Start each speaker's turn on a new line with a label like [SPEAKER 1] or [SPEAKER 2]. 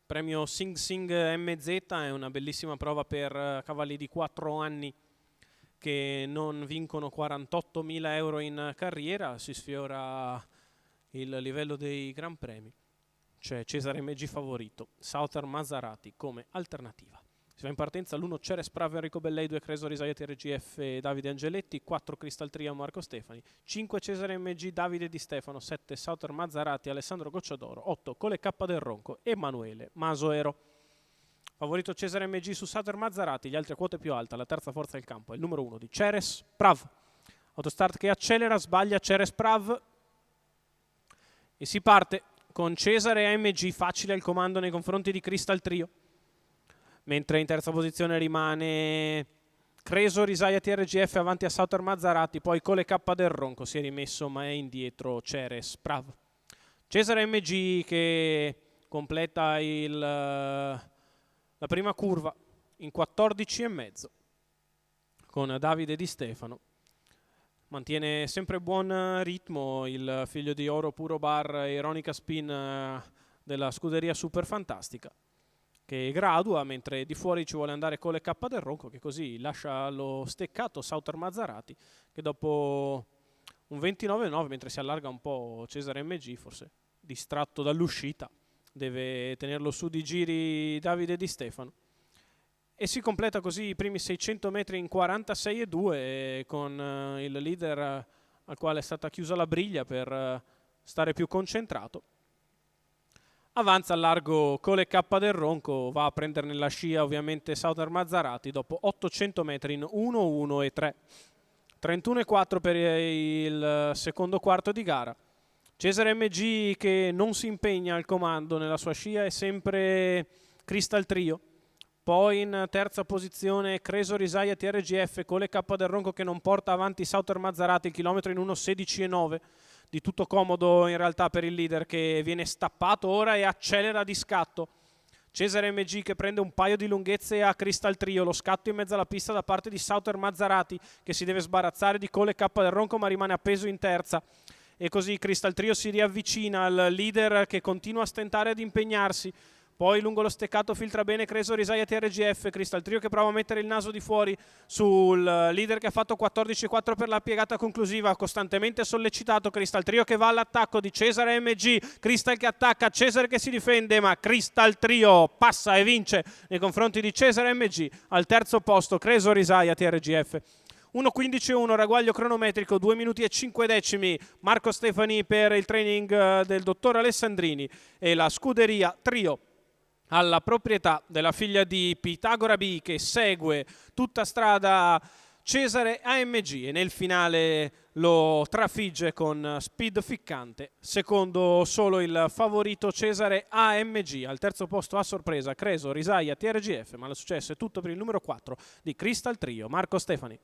[SPEAKER 1] Premio Sing Sing MZ è una bellissima prova per cavalli di 4 anni che non vincono 48.000 euro in carriera, si sfiora il livello dei Gran Premi. C'è Cesare MG favorito, Southern Maserati come alternativa. Si va in partenza l'1 Ceres Prav Enrico Bellei, 2 Cresor Isaiah TRGF Davide Angeletti, 4 Crystal Trio Marco Stefani, 5 Cesare MG Davide Di Stefano, 7 Southern Maserati Alessandro Gocciadoro, 8 Cole K del Ronco Emanuele Masoero. Favorito Cesare MG su Southern Maserati, gli altri a quote più alta, la terza forza del campo è il numero 1 di Ceres Prav. Autostart che accelera, sbaglia Ceres Prav e si parte con Cesare AMG facile al comando nei confronti di Crystal Trio, mentre in terza posizione rimane Cresor Isaiah TRGF avanti a Southern Maserati, poi Cole K del Ronco si è rimesso ma è indietro Ceres Prav. Cesare MG che completa la prima curva in 14,5 con Davide Di Stefano. Mantiene sempre buon ritmo il figlio di Oro Puro Bar e Ironica Spin della scuderia Super Fantastica, che gradua, mentre di fuori ci vuole andare Cole K del Ronco, che così lascia lo steccato Southern Maserati, che dopo un 29,9, mentre si allarga un po' Cesare MG, forse distratto dall'uscita, deve tenerlo su di giri Davide Di Stefano. E si completa così i primi 600 metri in 46,2 con il leader al quale è stata chiusa la briglia per stare più concentrato. Avanza al largo Cole K del Ronco, va a prendere nella scia ovviamente Southern Maserati dopo 800 metri in 1,1,3. 31,4 per il secondo quarto di gara. Cesare MG che non si impegna al comando nella sua scia, è sempre Crystal Trio. Poi in terza posizione Cresor Isaiah TRGF, Cole K del Ronco che non porta avanti Southern Maserati, il chilometro in 1,16,9. Di tutto comodo in realtà per il leader che viene stappato ora e accelera di scatto. Cesare MG che prende un paio di lunghezze a Crystal Trio, lo scatto in mezzo alla pista da parte di Southern Maserati che si deve sbarazzare di Cole K del Ronco ma rimane appeso in terza. E così Crystal Trio si riavvicina al leader che continua a stentare ad impegnarsi. Poi lungo lo steccato filtra bene Cresor Isaiah TRGF, Crystal Trio che prova a mettere il naso di fuori sul leader che ha fatto 14,4 per la piegata conclusiva, costantemente sollecitato Crystal Trio che va all'attacco di Cesare MG, Crystal che attacca, Cesare che si difende ma Crystal Trio passa e vince nei confronti di Cesare MG. Al terzo posto Cresor Isaiah TRGF. 1.15.1 ragguaglio cronometrico, 2 minuti e 5 decimi. Marco Stefani per il training del dottor Alessandrini e la scuderia Trio alla proprietà della figlia di Pitagora B che segue tutta strada Cesare AMG e nel finale lo trafigge con speed ficcante, secondo solo il favorito Cesare AMG. Al terzo posto a sorpresa Cresor Isaiah TRGF, ma il successo è tutto per il numero 4 di Crystal Trio, Marco Stefani.